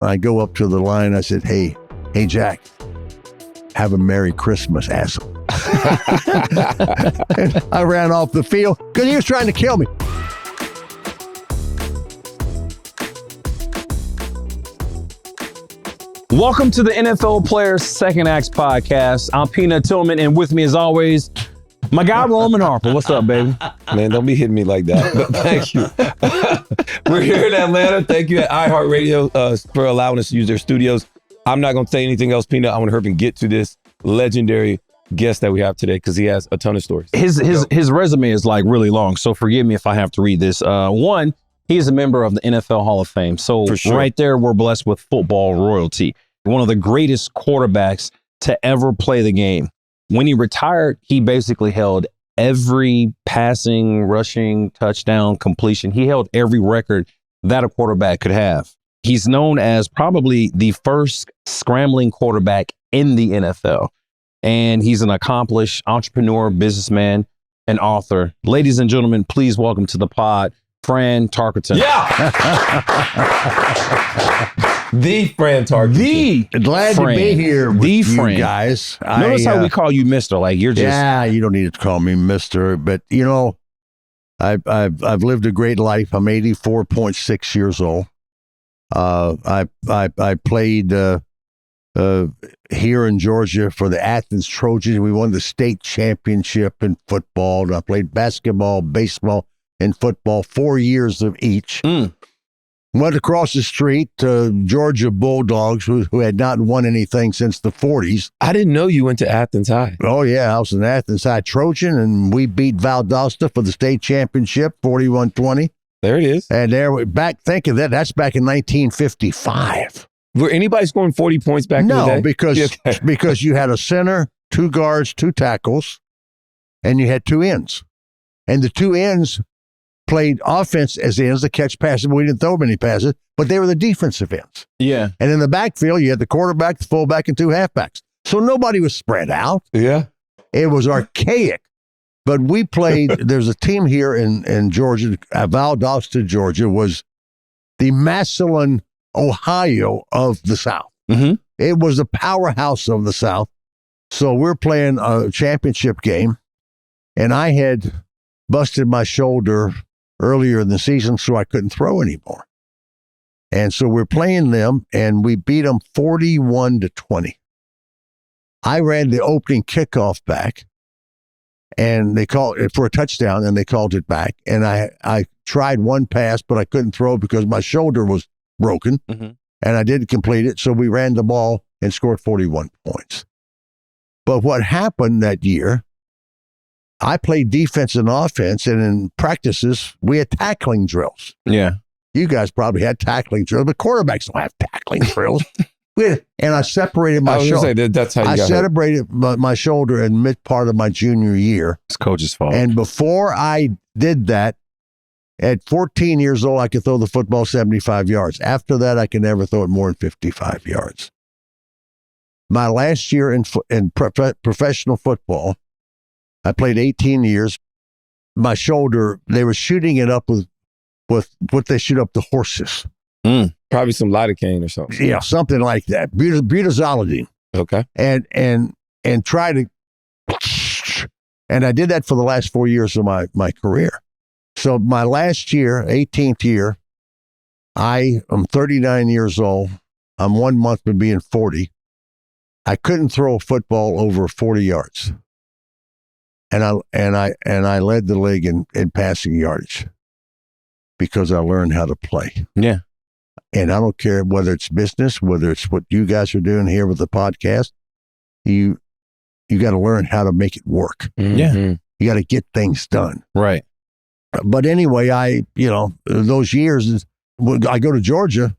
I go up to the line. I said, hey, Jack, have a Merry Christmas, asshole. And I ran off the field because he was trying to kill me. Welcome to the NFL Players Second Acts Podcast. I'm Peanut Tillman, and with me as always, my guy Roman Harper. What's up, baby? Man, don't be hitting me like that. But thank you. We're here in Atlanta. Thank you at iHeartRadio for allowing us to use their studios. I'm not going to say anything else, Peanut. I want to hurry and get to this legendary guest that we have today because he has a ton of stories. His resume is like really long, so forgive me if I have to read this. One, he is a member of the NFL Hall of Fame. So right there, we're blessed with football royalty. One of the greatest quarterbacks to ever play the game. When he retired, he basically held every passing, rushing, touchdown, completion. He held every record that a quarterback could have. He's known as probably the first scrambling quarterback in the NFL. And he's an accomplished entrepreneur, businessman, and author. Ladies and gentlemen, please welcome to the pod, Fran Tarkenton. Yeah! The Fran Tarkenton. Glad to be here with you Fran. guys. Notice how we call you Mr. Like you're just... Yeah, you don't need to call me Mr. But, you know, I've lived a great life. I'm 84.6 years old. I played here in Georgia for the Athens Trojans. We won the state championship in football. And I played basketball, baseball, and football, 4 years of each. Went across the street to Georgia Bulldogs, who had not won anything since the 40s. I didn't know you went to Athens High. Oh, yeah. I was an Athens High Trojan, and we beat Valdosta for the state championship, 41-20. There it is. And think of that. That's back in 1955. Were anybody scoring 40 points back in the day? No, because you had a center, 2 guards, 2 tackles, and you had 2 ends. And the 2 ends played offense as ends to catch passes, but we didn't throw many passes, but they were the defensive ends. Yeah. And in the backfield, you had the quarterback, the fullback, and 2 halfbacks. So nobody was spread out. Yeah. It was archaic. But we played, there's a team here in Georgia, Valdosta, Georgia, was the Massillon, Ohio of the South. Mm-hmm. It was the powerhouse of the South. So we're playing a championship game, and I had busted my shoulder earlier in the season, so I couldn't throw anymore. And so we're playing them, and we beat them 41-20. I ran the opening kickoff back, and they called it for a touchdown, and they called it back. And I tried one pass, but I couldn't throw because my shoulder was broken, and I didn't complete it. So we ran the ball and scored 41 points. But what happened that year, I played defense and offense, and in practices, we had tackling drills. Yeah. You guys probably had tackling drills, but quarterbacks don't have tackling drills. And I separated my shoulder. That's how you got separated my shoulder in mid part of my junior year. It's coach's fault. And before I did that, at 14 years old, I could throw the football 75 yards. After that, I could never throw it more than 55 yards. My last year in professional football, I played 18 years. My shoulder, they were shooting it up with what they shoot up the horses. Probably some lidocaine or something. Yeah, something like that. Butazolidine. Okay. And try to, and I did that for the last 4 years of my career. So my last year, 18th year, I am 39 years old. I'm 1 month from being 40. I couldn't throw a football over 40 yards. And I led the league in passing yardage because I learned how to play. Yeah. And I don't care whether it's business, whether it's what you guys are doing here with the podcast. You got to learn how to make it work. Yeah. You got to get things done. Right. But anyway, those years, I go to Georgia,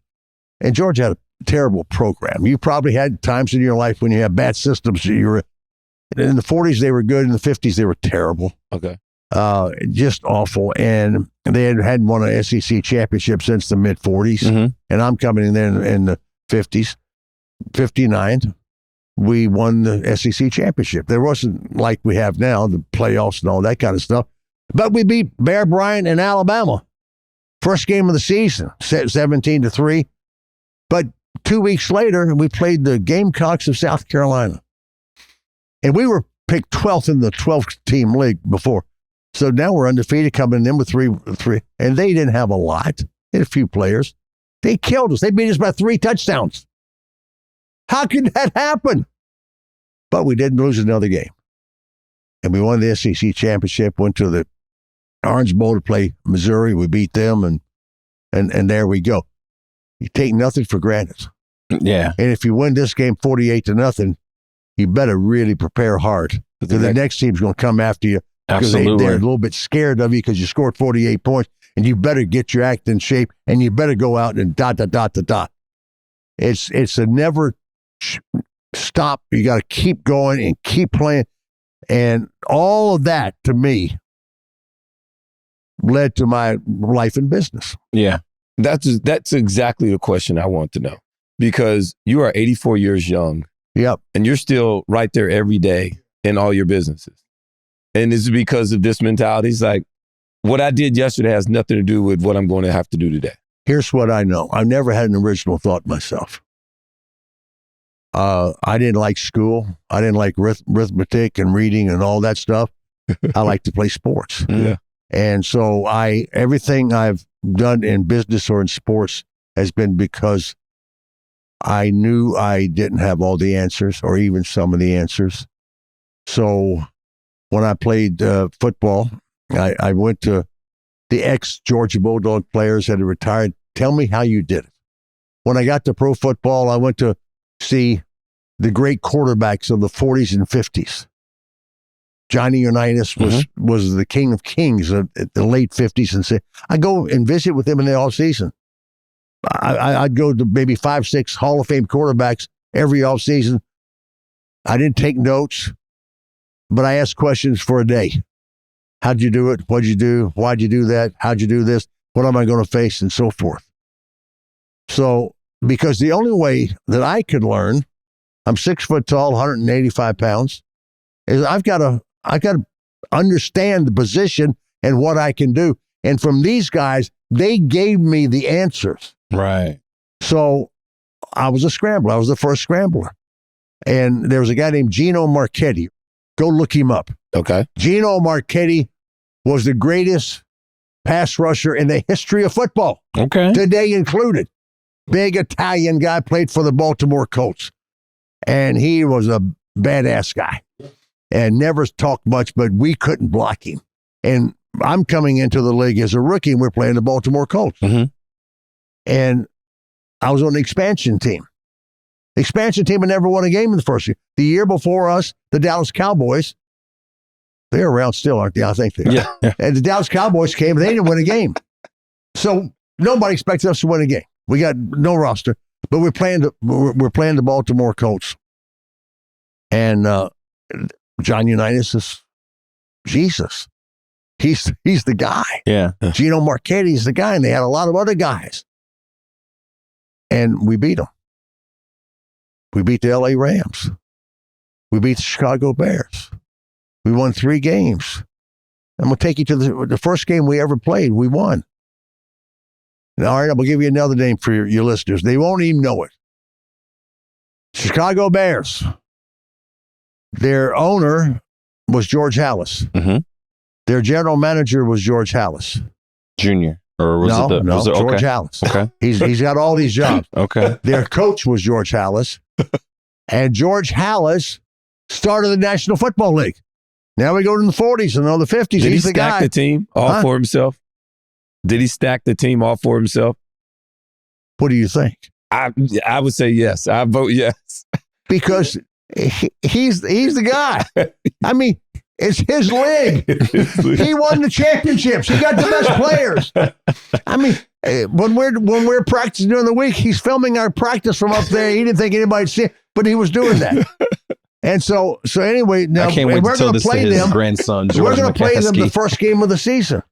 and Georgia had a terrible program. You probably had times in your life when you had bad systems. In the 40s, they were good. In the 50s, they were terrible. Okay. Just awful. And they hadn't won an SEC championship since the mid 40s. And I'm coming in there in the 50s. 59, we won the SEC championship. There wasn't like we have now, the playoffs and all that kind of stuff. But we beat Bear Bryant in Alabama. First game of the season, 17-3. But 2 weeks later, we played the Gamecocks of South Carolina. And we were picked 12th in the 12-team league before. So now we're undefeated, coming in with three. And they didn't have a lot. They had a few players. They killed us. They beat us by 3 touchdowns. How could that happen? But we didn't lose another game. And we won the SEC championship, went to the Orange Bowl to play Missouri. We beat them, and there we go. You take nothing for granted. Yeah. And if you win this game 48-0, you better really prepare hard. Because the next team's going to come after you. Because they're a little bit scared of you because you scored 48 points. And you better get your act in shape. And you better go out and ... It's a never stop. You got to keep going and keep playing. And all of that, to me, led to my life in business. Yeah. That's exactly the question I want to know. Because you are 84 years young. Yep. And you're still right there every day in all your businesses. And this is because of this mentality. It's like, what I did yesterday has nothing to do with what I'm going to have to do today. Here's what I know. I've never had an original thought myself. I didn't like school. I didn't like arithmetic and reading and all that stuff. I like to play sports. Yeah. And so everything I've done in business or in sports has been because I knew I didn't have all the answers or even some of the answers. So when I played football, I went to the ex-Georgia Bulldog players that had retired. Tell me how you did it. When I got to pro football, I went to see the great quarterbacks of the 40s and 50s. Johnny Unitas was the king of kings at the late 50s. And I go and visit with him in the off season. I'd go to maybe 5, 6 Hall of Fame quarterbacks every off season. I didn't take notes, but I asked questions for a day. How'd you do it? What'd you do? Why'd you do that? How'd you do this? What am I going to face? And so forth. So, because the only way that I could learn, I'm 6 foot tall, 185 pounds, is I've got to understand the position and what I can do. And from these guys, they gave me the answers. Right. So I was a scrambler. I was the first scrambler. And there was a guy named Gino Marchetti. Go look him up. Okay. Gino Marchetti was the greatest pass rusher in the history of football. Okay. Today included. Big Italian guy, played for the Baltimore Colts. And he was a badass guy and never talked much, but we couldn't block him. And I'm coming into the league as a rookie, and we're playing the Baltimore Colts. Mm-hmm. And I was on the expansion team. The expansion team had never won a game in the first year. The year before us, the Dallas Cowboys, they're around still, aren't they? I think they are. Yeah. And the Dallas Cowboys came, and they didn't win a game. So nobody expected us to win a game. We got no roster, but we're playing the Baltimore Colts. And John Unitas is Jesus. He's the guy. Yeah. Gino Marchetti is the guy, and they had a lot of other guys. And we beat them. We beat the LA Rams. We beat the Chicago Bears. We won 3 games. I'm going to take you to the first game we ever played. We won. All right, I'm going to give you another name for your listeners. They won't even know it. Chicago Bears. Their owner was George Hallis. Mm-hmm. Their general manager was George Hallis. Junior. Or was it George okay. Hallis. Okay. He's got all these jobs. Okay. Their coach was George Hallis. And George Hallis started the National Football League. Now we go to the 40s and the 50s. Did He's he the guy. stack the team all for himself? Did he stack the team all for himself? What do you think? I would say yes. I vote yes. Because he's the guy. I mean, it's his league. He won the championships. He got the best players. I mean, when we're practicing during the week, he's filming our practice from up there. He didn't think anybody'd see it, but he was doing that. And so anyway, now I can't wait we're to tell going this to play to his them. grandson, George We're going to play them the McCaskey. first game of the season.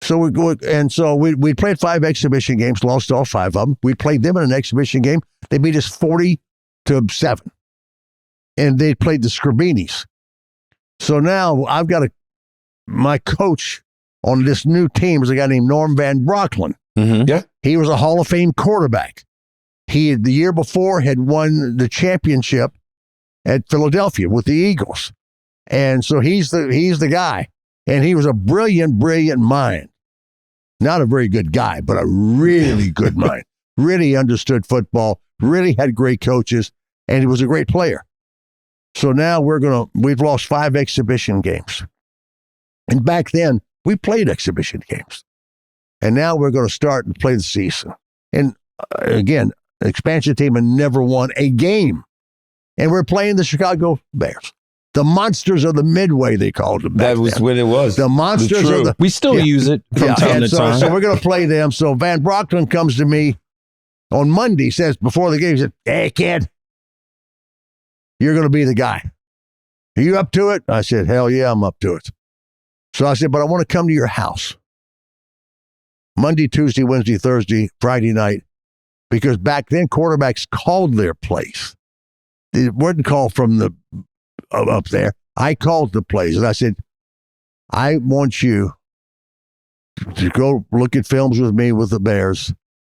So we played 5 exhibition games, lost all 5 of them. We played them in an exhibition game. They beat us 40-7. And they played the Scribinis. So now I've got my coach on this new team is a guy named Norm Van Brocklin. Mm-hmm. Yeah. He was a Hall of Fame quarterback. He the year before had won the championship at Philadelphia with the Eagles. And so he's the guy. And he was a brilliant mind. Not a very good guy, but a really good mind. Really understood football, really had great coaches, and he was a great player. So now we've lost 5 exhibition games. And back then, we played exhibition games. And now we're going to start and play the season. And again, the expansion team had never won a game. And we're playing the Chicago Bears. The monsters of the Midway, they called them. That was when it was. The monsters of the... We still use it from time to time. So we're going to play them. So Van Brockton comes to me on Monday, says, before the game, he said, "Hey, kid, you're going to be the guy. Are you up to it?" I said, "Hell yeah, I'm up to it." So I said, "But I want to come to your house Monday, Tuesday, Wednesday, Thursday, Friday night," because back then quarterbacks called their place. It wasn't called from the up there. I called the plays, and I said, "I want you to go look at films with me with the Bears.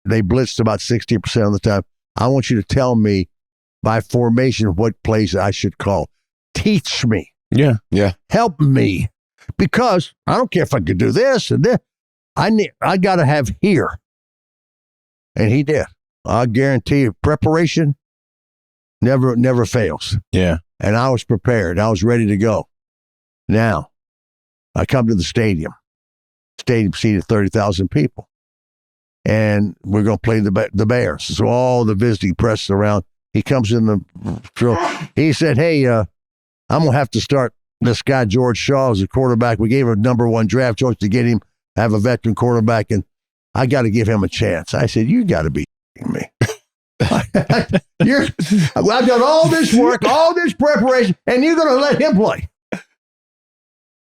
They blitzed about 60% of the time. I want you to tell me by formation what plays I should call. Teach me. Yeah. Help me. Because I don't care if I could do this and this. I got to have here." And he did. I guarantee you, preparation never fails. Yeah. And I was prepared. I was ready to go. Now, I come to the stadium. Stadium seated 30,000 people. And we're going to play the Bears. So all the visiting press around. He comes in the drill. He said, "Hey, I'm going to have to start this guy, George Shaw, as a quarterback. We gave him a number 1 draft choice to get him, have a veteran quarterback, and I got to give him a chance." I said, "You got to be kidding me. I've done all this work, all this preparation, and you're going to let him play?"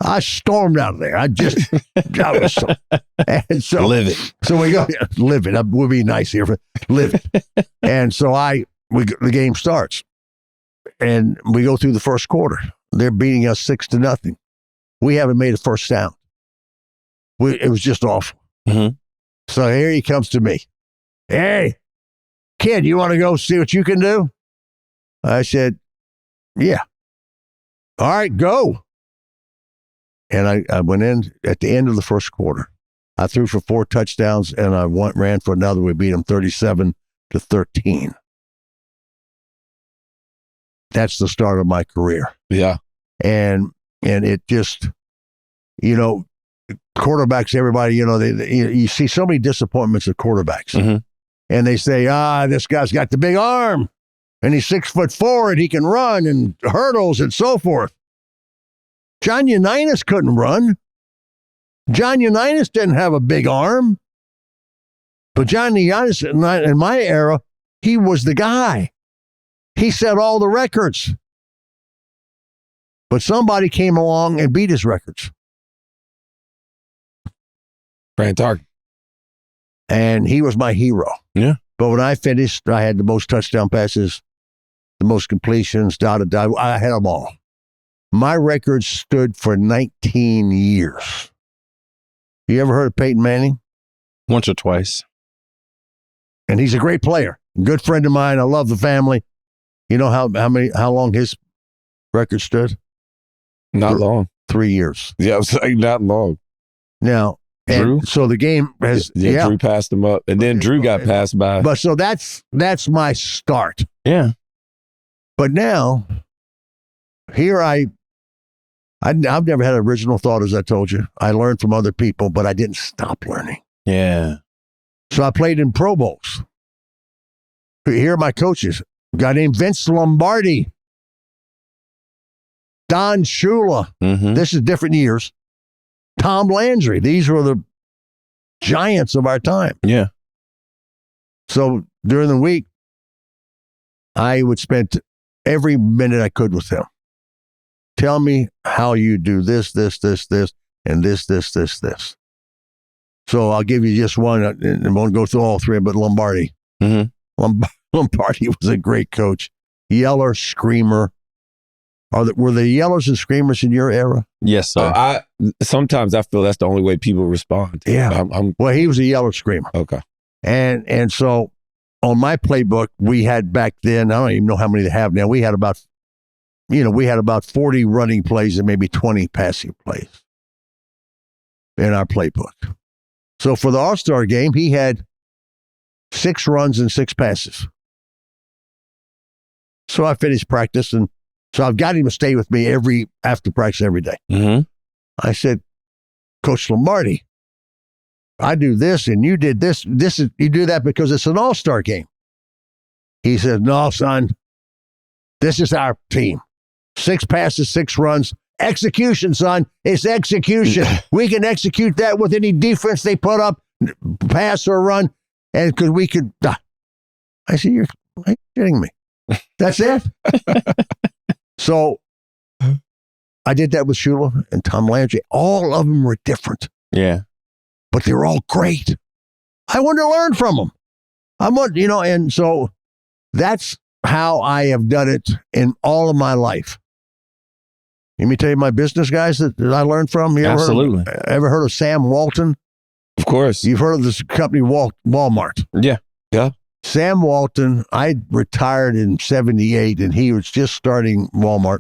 I stormed out of there. I was so Live it. So we go, live it. We'll be nice here, but live it. And so the game starts, and we go through the first quarter. They're beating us 6-0. We haven't made a first down. It was just awful. Mm-hmm. So here he comes to me. "Hey, kid, you want to go see what you can do?" I said, "Yeah." "All right, go." And I went in at the end of the first quarter. I threw for 4 touchdowns, and I ran for another. We beat them 37-13. That's the start of my career. Yeah. And it just, quarterbacks, everybody, you see so many disappointments of quarterbacks. Mm-hmm. And they say, this guy's got the big arm, and he's 6'4", and he can run and hurdles and so forth. John Unitas couldn't run. John Unitas didn't have a big arm. But John Unitas, in my era, he was the guy. He set all the records. But somebody came along and beat his records. Fran Tarkenton. And he was my hero. Yeah. But when I finished, I had the most touchdown passes, the most completions, I had them all. My record stood for 19 years. You ever heard of Peyton Manning? Once or twice. And he's a great player. Good friend of mine. I love the family. You know how long his record stood? Not long. 3 years. Yeah, I was like, not long. Now, Drew? So the game has... Yeah, Drew passed him up. And then Drew got passed by. But so that's my start. Yeah. But now, here I've never had an original thought, as I told you. I learned from other people, but I didn't stop learning. Yeah. So I played in Pro Bowls. Here are my coaches. A guy named Vince Lombardi. Don Shula. Mm-hmm. This is different years. Tom Landry. These were the giants of our time. Yeah. So during the week, I would spend every minute I could with them. Tell me how you do this, and this. So I'll give you just one, and I won't go through all 3, but Lombardi. Mm-hmm. Lombardi was a great coach. Yeller, screamer. Were there yellers and screamers in your era? Yes, sir. Sometimes I feel that's the only way people respond. Yeah. Well, he was a yeller screamer. Okay. And so on my playbook, we had back then, I don't even know how many they have now. We had about 40 running plays and maybe 20 passing plays in our playbook. So for the All-Star game, he had 6 runs and 6 passes. So I finished practice, and so I've got him to stay with me after practice every day. Mm-hmm. I said, Coach Lombardi, I do this and you did this. You do that because it's an all-star game. He said, no, son, this is our team. 6 passes, 6 runs. Execution, son. It's execution. We can execute that with any defense they put up, pass or run, and because we could. I said, you're kidding me. That's it. So I did that with Shula and Tom Landry. All of them were different. Yeah. But they were all great. I wanted to learn from them. And so that's how I have done it in all of my life. Let me tell you my business guys that I learned from. Absolutely. Ever heard of Sam Walton? Of course. You've heard of this company, Walmart. Yeah. Yeah. Sam Walton, I retired in 78, and he was just starting Walmart.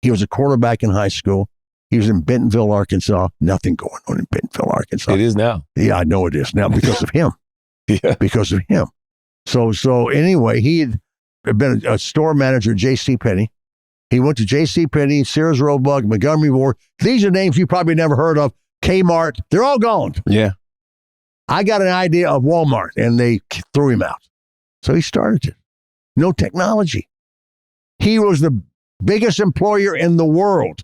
He was a quarterback in high school. He was in Bentonville, Arkansas. Nothing going on in Bentonville, Arkansas. It is now. Yeah, I know it is now because of him. Yeah. Because of him. So anyway, he had been a store manager at JCPenney. He went to JCPenney, Sears Roebuck, Montgomery Ward. These are names you probably never heard of. Kmart. They're all gone. Yeah. I got an idea of Walmart, and they threw him out. So he started it. No technology. He was the biggest employer in the world.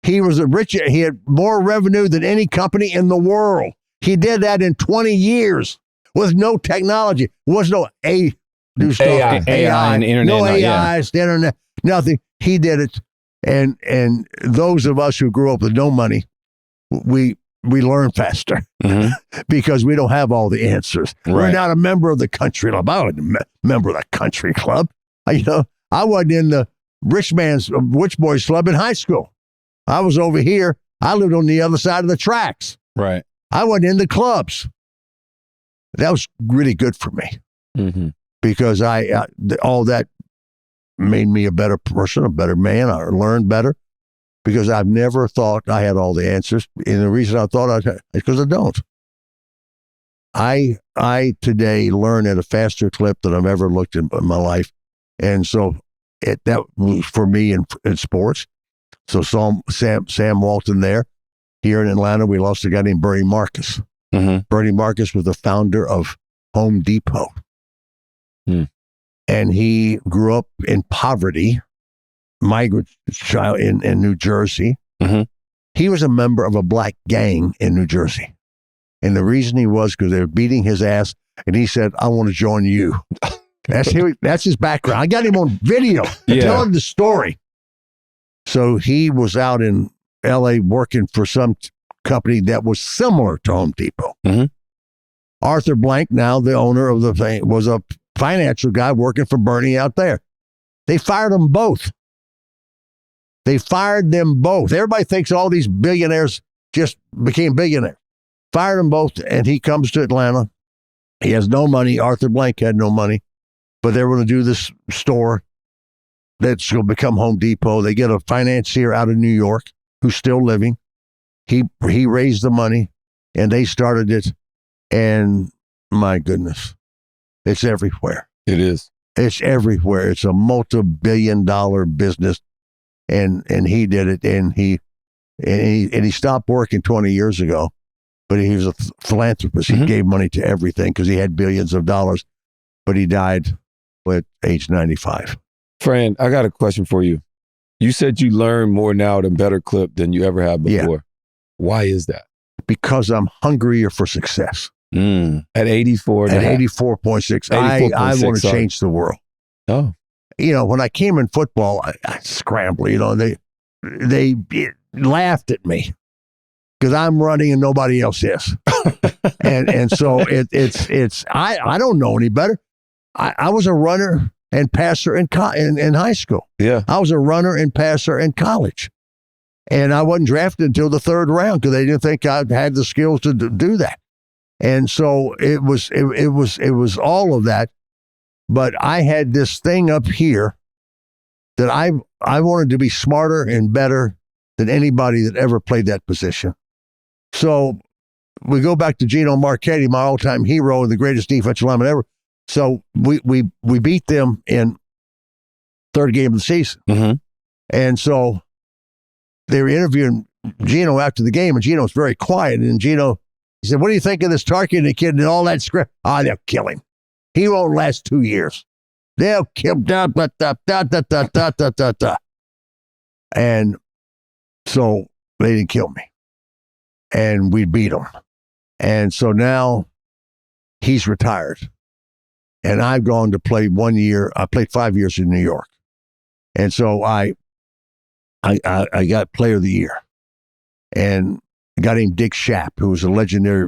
He was he had more revenue than any company in the world. He did that in 20 years with no technology. There was no AI and internet. No AIs, the internet, nothing. He did it. And those of us who grew up with no money, we learn faster because we don't have all the answers. Right. We're not a member of the country club. I was a member of the country club. I wasn't in the rich boys club in high school. I was over here. I lived on the other side of the tracks. Right. I wasn't in the clubs. That was really good for me because all that made me a better person, a better man. I learned better because I've never thought I had all the answers. And the reason I thought I had is because I don't. I today learn at a faster clip than I've ever looked in my life. And so that was for me in sports. So Sam Walton there. Here in Atlanta, we lost a guy named Bernie Marcus. Bernie Marcus was the founder of Home Depot. And he grew up in poverty, migrant child in New Jersey. He was a member of a black gang in New Jersey. And the reason he was because they were beating his ass. And he said, I want to join you. That's his background. I got him on video telling the story. So he was out in L.A. working for some company that was similar to Home Depot. Arthur Blank, now the owner of the thing, was a financial guy working for Bernie out there. They fired them both. Everybody thinks all these billionaires just became billionaires. Fired them both, and he comes to Atlanta. He has no money. Arthur Blank had no money, but they were going to do this store that's going to become Home Depot. They get a financier out of New York who's still living. He raised the money, and they started it. And my goodness, it's everywhere. It is. It's everywhere. It's a multi-billion-dollar business, and he did it. And he stopped working 20 years ago, but he was a philanthropist. He gave money to everything because he had billions of dollars. But he died at age 95. Fran, I got a question for you. You said you learn more now at a better clip than you ever have before. Yeah. Why is that? Because I'm hungrier for success. At 84. At 84.6. I want to change the world. Oh. When I came in football, I scramble. They laughed at me because I'm running and nobody else is. and so I don't know any better. I was a runner and passer in high school. Yeah. I was a runner and passer in college. And I wasn't drafted until the 3rd round because they didn't think I had the skills to do that. And so it was all of that. But I had this thing up here that I wanted to be smarter and better than anybody that ever played that position. So we go back to Gino Marchetti, my all-time hero and the greatest defensive lineman ever. So we beat them in third game of the season. Mm-hmm. And so they were interviewing Gino after the game, and Gino's very quiet. And Gino, he said, "What do you think of this Tarkenton kid and all that script?" They'll kill him. He won't last 2 years. They'll kill him. And so they didn't kill me. And we beat him. And so now he's retired. And I've gone to play 1 year. I played 5 years in New York. And so I got player of the year. And a guy named Dick Schaap, who was a legendary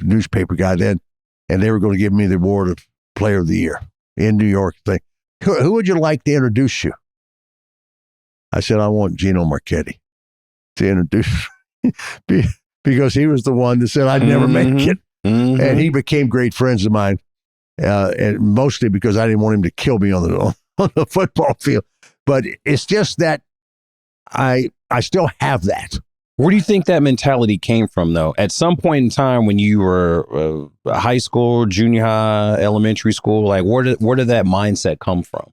newspaper guy then, and they were going to give me the award of player of the year in New York. Who would you like to introduce you? I said, I want Gino Marchetti to introduce because he was the one that said I'd never make it. Mm-hmm. And he became great friends of mine, and mostly because I didn't want him to kill me on the football field. But it's just that I still have that. Where do you think that mentality came from, though? At some point in time when you were high school, junior high, elementary school, like where did that mindset come from?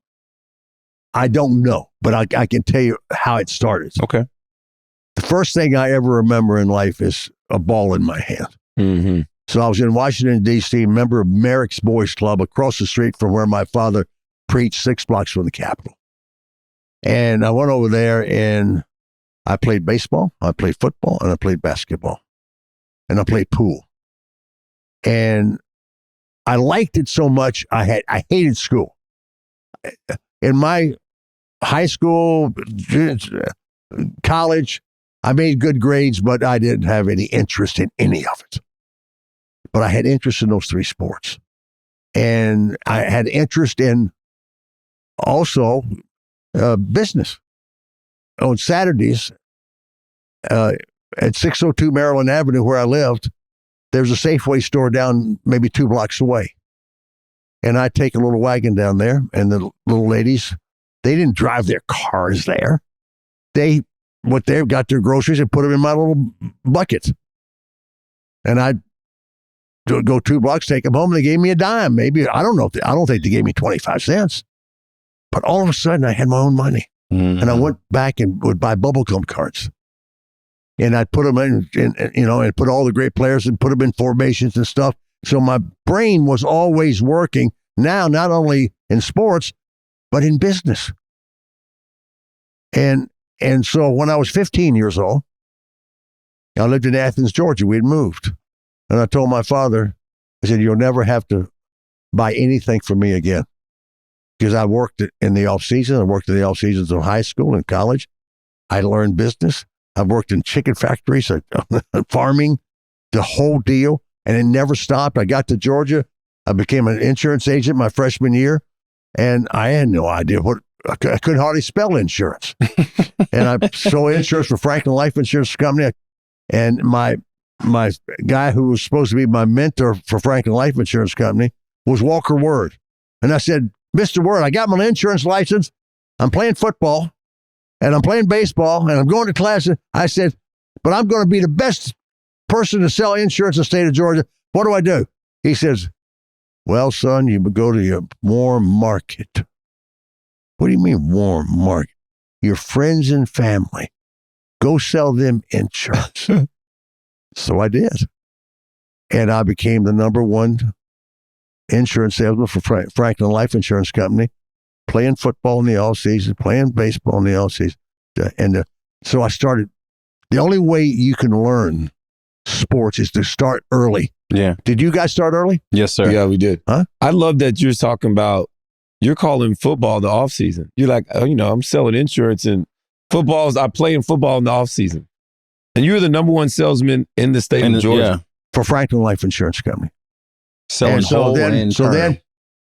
I don't know, but I can tell you how it started. Okay. The first thing I ever remember in life is a ball in my hand. Mm-hmm. So I was in Washington, D.C., member of Merrick's Boys Club across the street from where my father preached 6 blocks from the Capitol. And I went over there and I played baseball, I played football, and I played basketball. And I played pool. And I liked it so much, I hated school. In my high school, college, I made good grades, but I didn't have any interest in any of it. But I had interest in those 3 sports. And I had interest in also business. On Saturdays, at 602 Maryland Avenue, where I lived, there's a Safeway store down maybe 2 blocks away. And I'd take a little wagon down there, and the little ladies, they didn't drive their cars there. They've got their groceries and put them in my little bucket. And I'd go 2 blocks, take them home, and they gave me a dime. Maybe, I don't think they gave me 25 cents. But all of a sudden, I had my own money. Mm-hmm. And I went back and would buy bubblegum cards. And I'd put them in, and put all the great players and put them in formations and stuff. So my brain was always working now, not only in sports, but in business. And so when I was 15 years old, I lived in Athens, Georgia. We had moved. And I told my father, I said, you'll never have to buy anything for me again. Because I worked in the off season. I worked in the off seasons of high school and college. I learned business. I worked in chicken factories, farming, the whole deal. And it never stopped. I got to Georgia. I became an insurance agent my freshman year. And I had no idea I couldn't hardly spell insurance. And I sold insurance for Franklin Life Insurance Company. And my guy who was supposed to be my mentor for Franklin Life Insurance Company was Walker Word. And I said, Mr. Word, I got my insurance license. I'm playing football and I'm playing baseball and I'm going to class. I said, but I'm going to be the best person to sell insurance in the state of Georgia. What do I do? He says, well, son, you go to your warm market. What do you mean warm market? Your friends and family. Go sell them insurance. So I did. And I became the number 1 insurance salesman for Franklin Life Insurance Company, playing football in the off season, playing baseball in the off season. And so I started. The only way you can learn sports is to start early. Yeah. Did you guys start early? Yes, sir. Yeah, we did. Huh? I love that you're talking about, you're calling football the off season. You're like, I'm selling insurance and I play in football in the off season. And you're the number 1 salesman in the state of Georgia. Yeah. For Franklin Life Insurance Company. Selling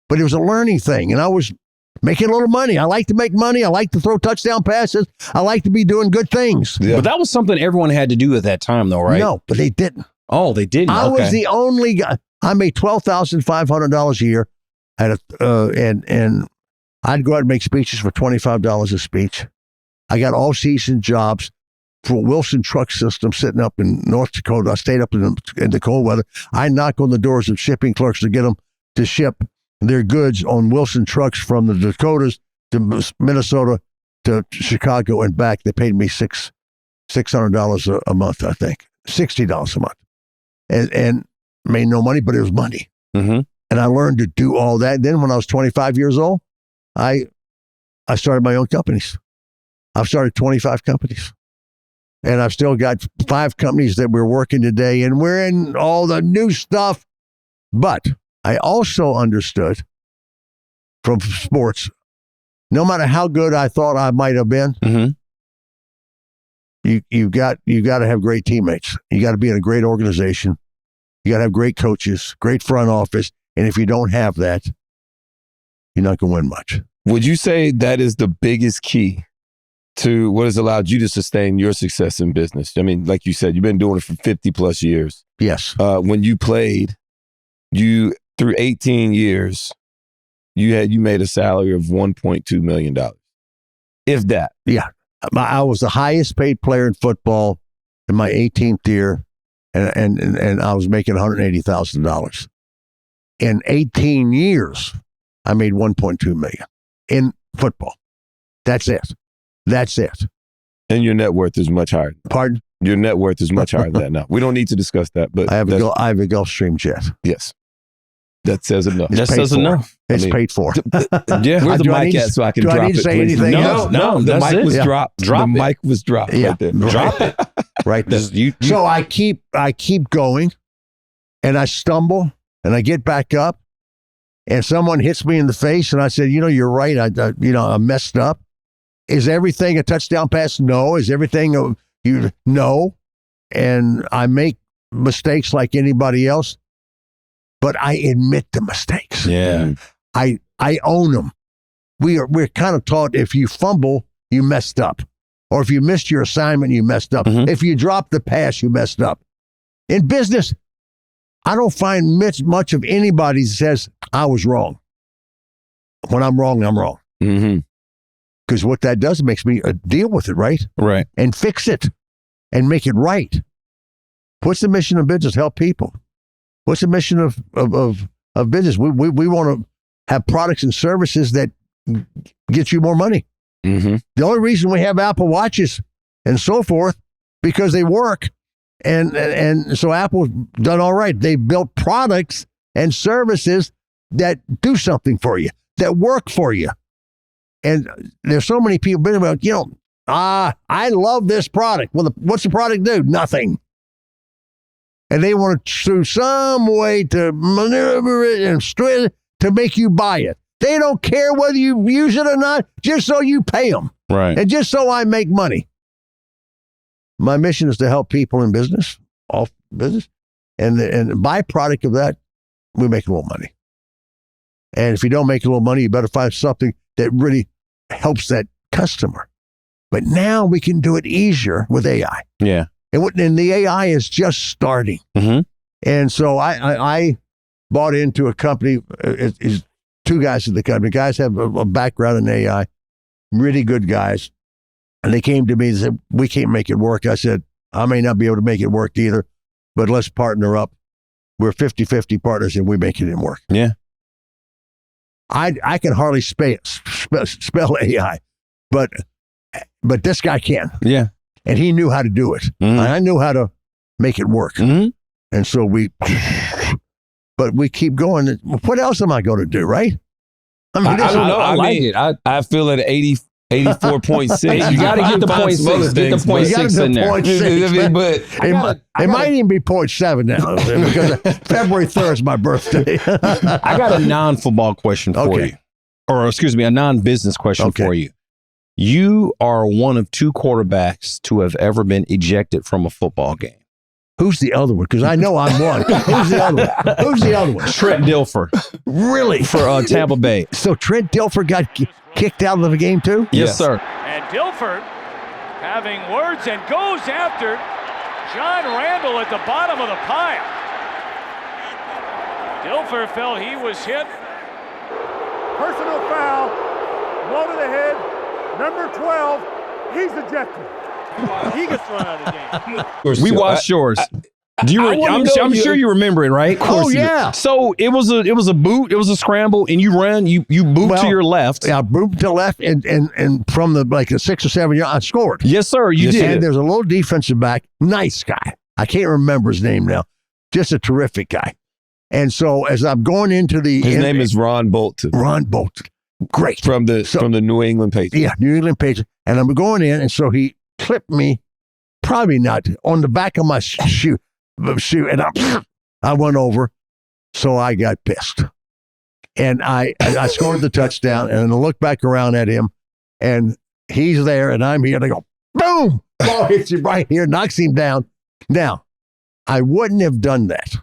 but it was a learning thing. And I was making a little money. I like to make money. I like to throw touchdown passes. I like to be doing good things. Yeah. But that was something everyone had to do at that time, though, right? No, but they didn't. Oh, they didn't. I was the only guy. I made $12,500 a year, and I'd go out and make speeches for $25 a speech. I got all-season jobs for Wilson Truck System sitting up in North Dakota. I stayed up in the cold weather. I knock on the doors of shipping clerks to get them to ship their goods on Wilson trucks from the Dakotas to Minnesota to Chicago and back. They paid me $600 a month, I think, $60 a month, and made no money, but it was money. Mm-hmm. And I learned to do all that. Then when I was 25 years old, I started my own companies. I've started 25 companies. And I've still got 5 companies that we're working today, and we're in all the new stuff. But I also understood from sports, no matter how good I thought I might have been, you got to have great teammates. You got to be in a great organization. You got to have great coaches, great front office. And if you don't have that, you're not going to win much. Would you say that is the biggest key to what has allowed you to sustain your success in business? I mean, like you said, you've been doing it for 50 plus years. Yes. When you played, through 18 years, you made a salary of $1.2 million. If that. Yeah. I was the highest paid player in football in my 18th year, and I was making $180,000. In 18 years, I made $1.2 million in football. That's it. And your net worth is much higher. Pardon? Your net worth is much higher than that now. We don't need to discuss that, but I have a Gulfstream jet. Yes. That says enough. That says enough. It's paid for. Yeah. Where's the mic at so I can drop it? Do I need to say anything else? No, the mic was dropped. Drop the it. mic was dropped right there. Drop it. Right there. So I keep going, and I stumble, and I get back up, and someone hits me in the face, and I said, you're right. I messed up. Is everything a touchdown pass? No. Is everything no? And I make mistakes like anybody else, but I admit the mistakes. Yeah. I own them. We're kind of taught if you fumble, you messed up. Or if you missed your assignment, you messed up. Mm-hmm. If you dropped the pass, you messed up. In business, I don't find much of anybody that says, I was wrong. When I'm wrong, I'm wrong. Mm-hmm. Because what that does makes me deal with it, right? Right. And fix it and make it right. What's the mission of business? Help people. What's the mission of business? We want to have products and services that get you more money. Mm-hmm. The only reason we have Apple Watches and so forth, because they work. And so Apple's done all right. They built products and services that do something for you, that work for you. And there's so many people been about, I love this product. Well, what's the product do? Nothing. And they want to through some way to maneuver it and stretch it to make you buy it. They don't care whether you use it or not, just so you pay them. Right. And just so I make money. My mission is to help people in business, all business. And the byproduct of that, we make a little money. And if you don't make a little money, you better find something that really helps that customer. But now we can do it easier with AI. Yeah. And the AI is just starting. Mm-hmm. And so I bought into a company. It's 2 guys in the company. Guys have a background in AI, really good guys. And they came to me and said, we can't make it work. I said, I may not be able to make it work either, but let's partner up. We're 50-50 partners and we make it work. Yeah. I can hardly spell AI, but this guy can. Yeah. And he knew how to do it. Mm-hmm. I knew how to make it work. Mm-hmm. And so but we keep going. What else am I going to do, right? I mean, I don't know. I like it. I feel at 84.6. You got to get the 0.6. Get the 0.6 in there. 0.6, but it might even be 0.7 now because February 3rd is my birthday. I got a non-football question for you. Or excuse me, a non-business question for you. You are one of 2 quarterbacks to have ever been ejected from a football game. Who's the other one? Because I know I'm one. Who's the other one? Trent Dilfer. Really? For Tampa Bay. So Trent Dilfer got kicked out of the game too? Yes, sir. And Dilfer having words and goes after John Randall at the bottom of the pile. Dilfer felt he was hit. Personal foul, blow to the head, number 12, he's ejected. He gets thrown out of the game. We watched yours. Do you? I'm sure you remember it, right? Oh yeah. So it was a boot. It was a scramble, and you run. You boot to your left. Yeah, boot to left, and from the like a 6 or 7 yard, I scored. Yes, sir. You did. And there's a little defensive back, nice guy. I can't remember his name now. Just a terrific guy. And so as I'm going into his name is Ron Bolton. Ron Bolton, great from the New England Patriots. Yeah, New England Patriots. And I'm going in, and so he clipped me, probably not on the back of my shoe. And I went over, so I got pissed. And I scored the touchdown, and I look back around at him, and he's there, and I'm here, and I go, boom! Ball hits him right here, knocks him down. Now, I wouldn't have done that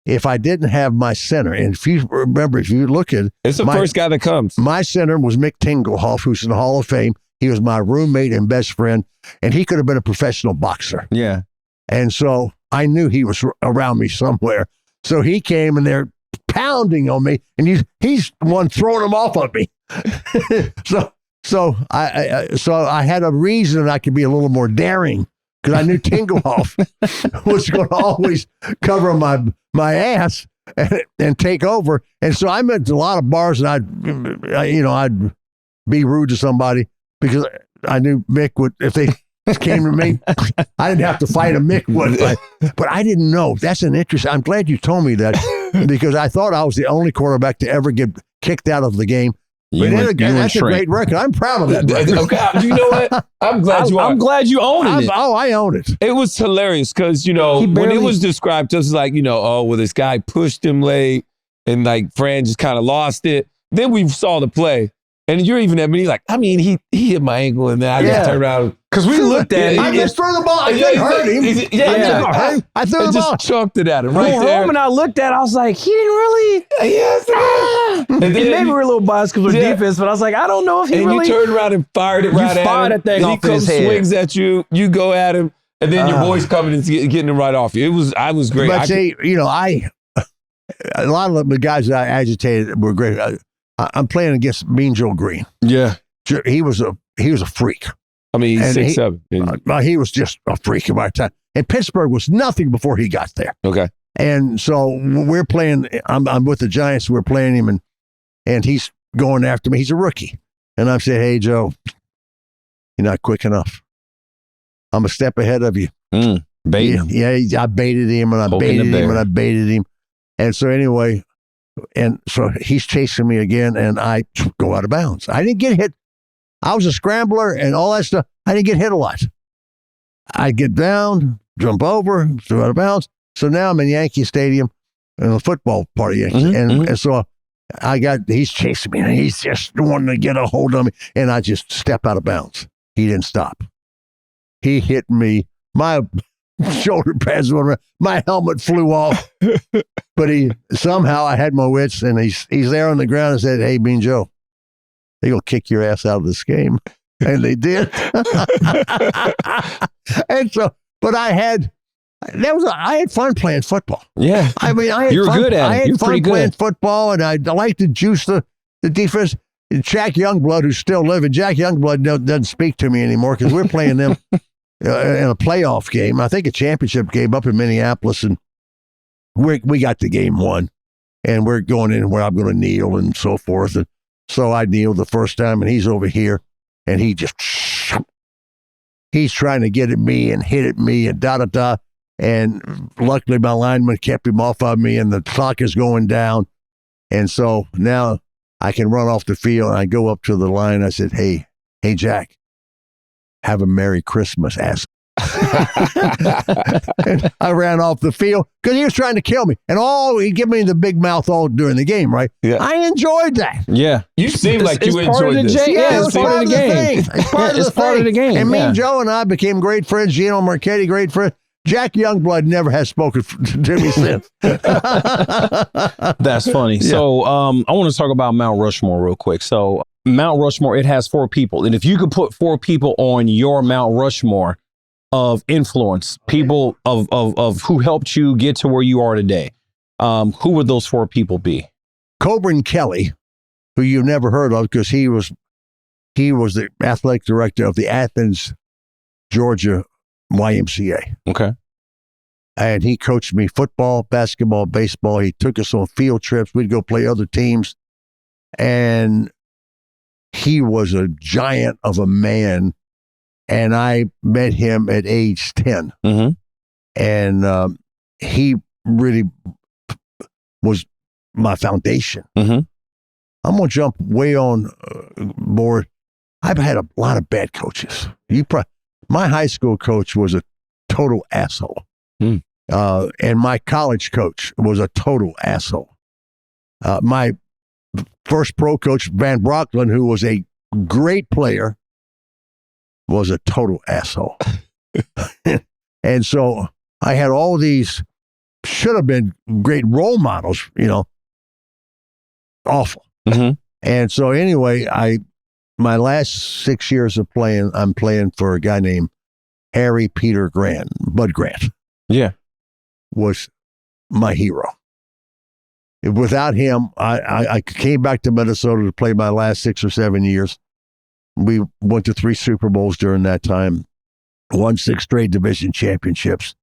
if I didn't have my center. And if you remember, if you look at it's the first guy that comes. My center was Mick Tinglehoff, who's in the Hall of Fame. He was my roommate and best friend, and he could have been a professional boxer. Yeah. And so I knew he was around me somewhere. So he came, and they're pounding on me, and he's the one throwing them off on me. So I had a reason I could be a little more daring, because I knew Tinglehoff was going to always cover my ass and take over. And so I met a lot of bars, and I'd be rude to somebody because I knew Mick would, if they came to me, I didn't have to fight a Mick would. But I didn't know. That's an interesting. I'm glad you told me that, because I thought I was the only quarterback to ever get kicked out of the game. That's a great record. I'm proud of that. Okay, you know what? I'm glad you own it. I own it. It was hilarious because, when it was described to us, like, this guy pushed him late and like Fran just kind of lost it. Then we saw the play. And you're even at me like, he hit my ankle, and then I just turned around. Because we looked at him. I just threw the ball. I didn't hurt him. I threw the ball. Just chucked it at him right there. Rome and I looked at it, I was like, he didn't really. Yes. And then maybe we were a little biased because we're defense, but I was like, I don't know if he really. And you turned around and fired it right at him. Fired that thing off his head. He swings at you, you go at him, and then your boy's coming and getting it right off you. I was great. But a lot of the guys that I agitated were great. I'm playing against Mean Joe Green. Yeah. He was a freak. He's 6'7". He was just a freak of our time. And Pittsburgh was nothing before he got there. Okay. And so we're playing, I'm with the Giants, we're playing him, and he's going after me. He's a rookie. And I'm saying, hey, Joe, you're not quick enough. I'm a step ahead of you. Bait him. Yeah, I baited him, and I baited him, and I baited him. And so anyway, and so he's chasing me again, and I go out of bounds. I didn't get hit. I was a scrambler and all that stuff. I didn't get hit a lot. I get down, jump over, go out of bounds. So now I'm in Yankee Stadium in the football part of Yankees. And so he's chasing me, and he's just wanting to get a hold of me. And I just step out of bounds. He didn't stop. He hit me. My shoulder pads went around. My helmet flew off. But somehow I had my wits, and he's there on the ground and said, hey, Mean Joe, they're going to kick your ass out of this game. And they did. And so, but I had fun playing football. Yeah. I had you were fun. good at it. I had You're fun pretty playing good. football, and I like to juice the defense. And Jack Youngblood, who's still living, Jack Youngblood doesn't speak to me anymore because we're playing them in a playoff game. I think a championship game up in Minneapolis, and we got the game won, and we're going in where I'm going to kneel and so forth. And so I kneeled the first time, and he's over here, and he's trying to get at me and hit at me and da-da-da. And luckily my lineman kept him off of me, and the clock is going down. And so now I can run off the field, and I go up to the line. I said, hey, Jack, have a Merry Christmas, ass. And I ran off the field because he was trying to kill me. And he'd give me the big mouth all during the game, right? Yeah. I enjoyed that. Yeah. You seem like you enjoyed this. Yeah, it's part of the game. It's part of the game. And me and Joe and I became great friends. Gino Marchetti, great friend. Jack Youngblood never has spoken to me since. That's funny. Yeah. So I want to talk about Mount Rushmore real quick. So Mount Rushmore, it has 4 people. And if you could put 4 people on your Mount Rushmore, of influence, people of who helped you get to where you are today, who would those 4 people be? Coburn Kelly, who you've never heard of because he was the athletic director of the Athens, Georgia YMCA. Okay. And he coached me football, basketball, baseball. He took us on field trips. We'd go play other teams. And he was a giant of a man. And I met him at age 10. Mm-hmm. And he really was my foundation. Mm-hmm. I'm going to jump way on board. I've had a lot of bad coaches. My high school coach was a total asshole. Mm. And my college coach was a total asshole. My first pro coach, Van Brocklin, who was a great player, was a total asshole. And so I had all these, should have been great role models, awful. Mm-hmm. And so anyway, my last 6 years of playing, I'm playing for a guy named Harry Peter Grant, Bud Grant. Yeah. Was my hero. Without him, I came back to Minnesota to play my last 6 or 7 years. We went to 3 Super Bowls during that time, won 6 straight division championships.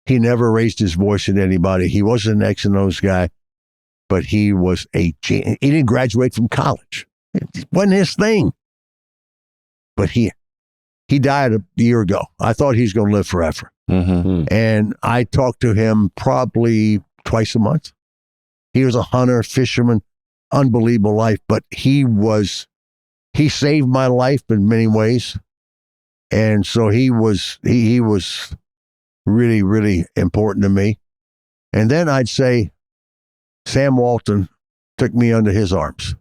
He never raised his voice at anybody. He wasn't an X and O's guy, but he was he didn't graduate from college. It wasn't his thing. But he died a year ago. I thought he was going to live forever. Mm-hmm. And I talked to him probably twice a month. He was a hunter, fisherman, unbelievable life, but he saved my life in many ways. And so he was really, really important to me. And then I'd say Sam Walton took me under his arms.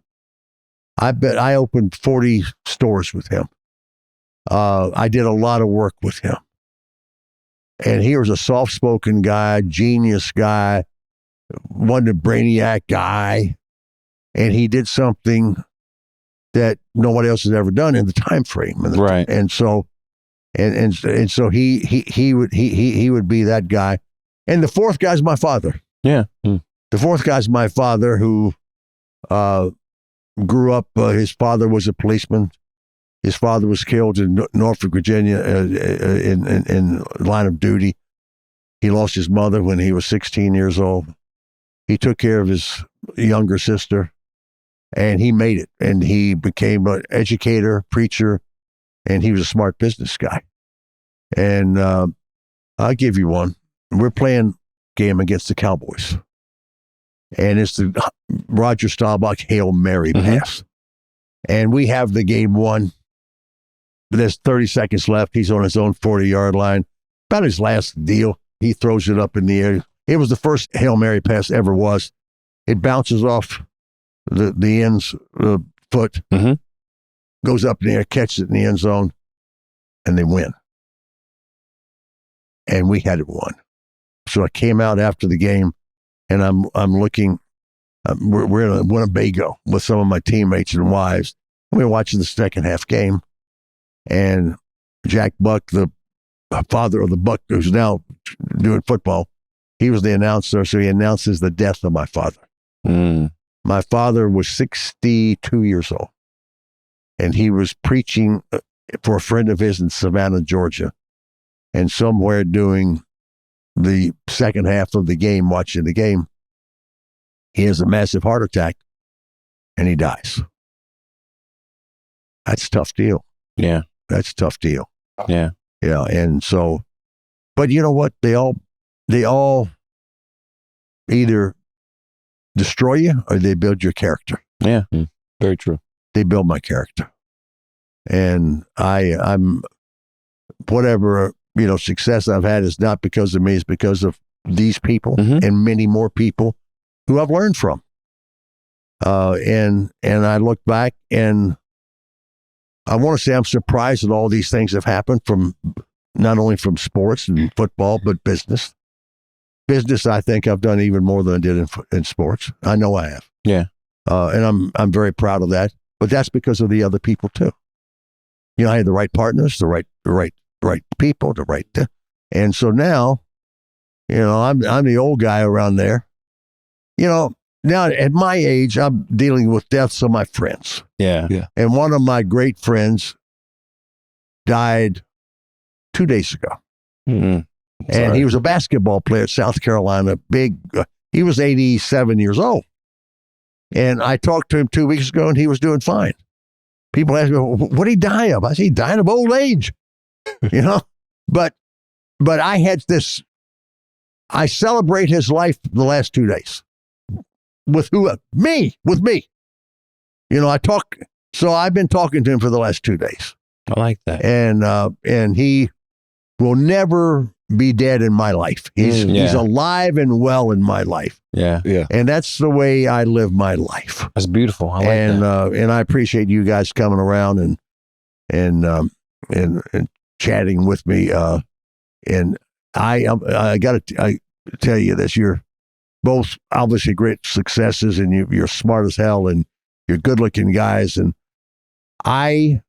I bet I opened 40 stores with him. I did a lot of work with him. And he was a soft-spoken guy, genius guy, wasn't a brainiac guy. And he did something that nobody else has ever done in the time frame. Right. And so he would be that guy. And the 4th guy's my father. Yeah. The 4th guy's my father, who grew up, his father was a policeman. His father was killed in Norfolk, Virginia, in line of duty. He lost his mother when he was 16 years old. He took care of his younger sister, and he made it. And he became an educator, preacher, and he was a smart business guy. And I'll give you one. We're playing a game against the Cowboys, and it's the Roger Staubach Hail Mary pass. And we have the game won. But there's 30 seconds left. He's on his own 40-yard line. About his last deal, he throws it up in the air. It was the first Hail Mary pass ever was. It bounces off the end's foot, goes up in the air, catches it in the end zone, and they win. And we had it won. So I came out after the game, and I'm looking. We're in Winnebago with some of my teammates and wives. And we're watching the second half game. And Jack Buck, the father of the Buck, who's now doing football, he was the announcer, so he announces the death of my father. My father was 62 years old, and he was preaching for a friend of his in Savannah, Georgia, and somewhere during the second half of the game, watching the game, he has a massive heart attack, and he dies. That's a tough deal. Yeah. That's a tough deal. Yeah. Yeah. And so, but you know what? They all either destroy you or they build your character. Yeah. Very true. They build my character. And I'm whatever, success I've had is not because of me, it's because of these people and many more people who I've learned from. And I look back and I want to say I'm surprised that all these things have happened from not only from sports and football, but business. Business, I think I've done even more than I did in sports. I know I have. Yeah. And I'm very proud of that. But that's because of the other people too. I had the right partners, the right right people, and so now, I'm the old guy around there. Now at my age, I'm dealing with deaths of my friends. Yeah. And one of my great friends died 2 days ago. Mm-hmm. And he was a basketball player at South Carolina. He was 87 years old. And I talked to him 2 weeks ago, and he was doing fine. People ask me, what did he die of? I said, he died of old age. But I had this. I celebrate his life the last 2 days. With who? Me. With me. So I've been talking to him for the last 2 days. I like that. And he will never be dead in my life. He's alive and well in my life. Yeah. And that's the way I live my life. That's beautiful. I like that. And I appreciate you guys coming around and chatting with me. And I got to tell you this: you're both obviously great successes, and you're smart as hell, and you're good-looking guys. And I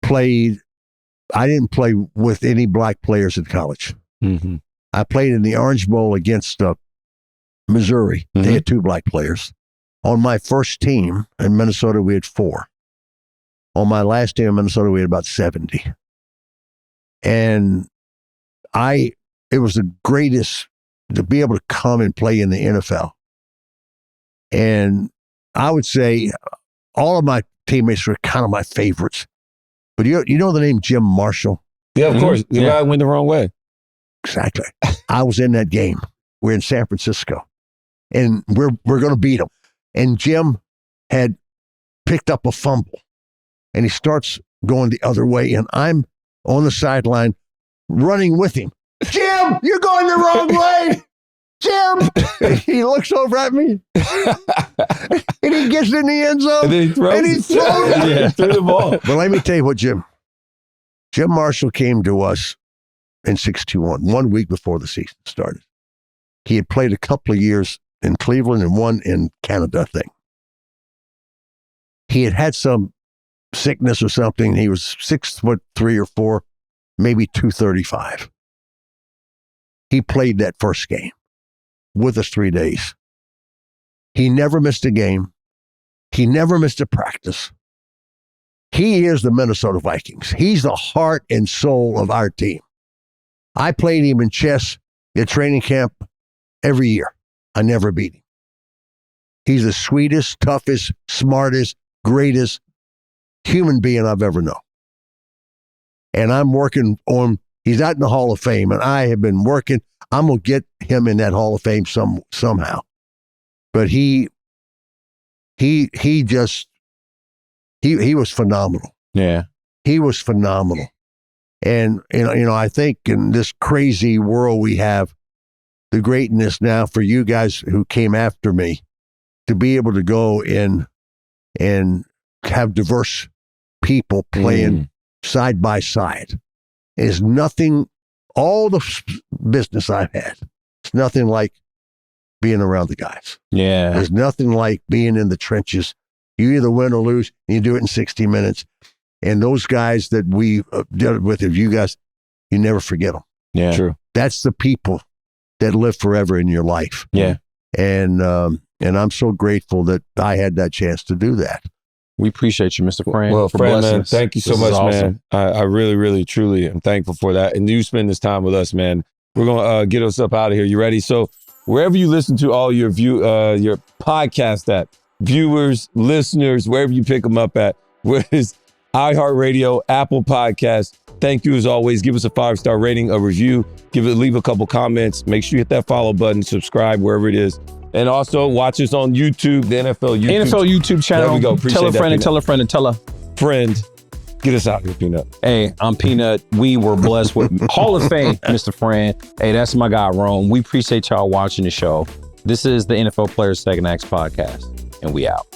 didn't play with any black players in college. Mm-hmm. I played in the Orange Bowl against Missouri. Mm-hmm. They had 2 black players. On my first team in Minnesota, we had 4. On my last team in Minnesota, we had about 70. And it was the greatest to be able to come and play in the NFL. And I would say all of my teammates were kind of my favorites. But you know the name Jim Marshall? Yeah, of course. The guy went the wrong way. Exactly. I was in that game. We're in San Francisco. And we're going to beat them. And Jim had picked up a fumble. And he starts going the other way. And I'm on the sideline running with him. Jim, you're going the wrong way. Jim. He looks over at me. And he gets in the end zone. And then he throws threw the ball. But let me tell you what Jim Marshall came to us in 621, 1 week before the season started. He had played a couple of years in Cleveland and one in Canada, I think. He had some sickness or something. He was 6'3" or 4, maybe 235. He played that first game with us 3 days. He never missed a game. He never missed a practice. He is the Minnesota Vikings. He's the heart and soul of our team. I played him in chess at training camp every year. I never beat him. He's the sweetest, toughest, smartest, greatest human being I've ever known. And I'm working on, he's not in the Hall of Fame, and I have been working. I'm going to get him in that Hall of Fame somehow. But he was phenomenal. Yeah. He was phenomenal. And, I think in this crazy world we have, the greatness now for you guys who came after me to be able to go in and have diverse people playing side by side is nothing, all the business I've had, it's nothing like being around the guys. Yeah. There's nothing like being in the trenches. You either win or lose, and you do it in 60 minutes. And those guys that we did with, if you guys, you never forget them. Yeah. True. That's the people that live forever in your life. Yeah. And I'm so grateful that I had that chance to do that. We appreciate you, Mr. Fran. Well, for Fran, blessing man, us. thank you so This much, is awesome. man. I really, really, truly am thankful for that. And you spend this time with us, man. We're going to get us up out of here. You ready? So wherever you listen to all your your podcast at, viewers, listeners, wherever you pick them up at, where is iHeartRadio, Apple Podcasts. Thank you as always. Give us a 5-star rating, a review, leave a couple comments. Make sure you hit that follow button, subscribe wherever it is. And also watch us on YouTube, the NFL YouTube channel. There we go. Appreciate tell a friend that, and tell a friend and tell a friend. Get us out here, Peanut. Hey, I'm Peanut. We were blessed with Hall of Fame, Mr. Fran. Hey, that's my guy, Rome. We appreciate y'all watching the show. This is the NFL Players Second Acts podcast, and we out.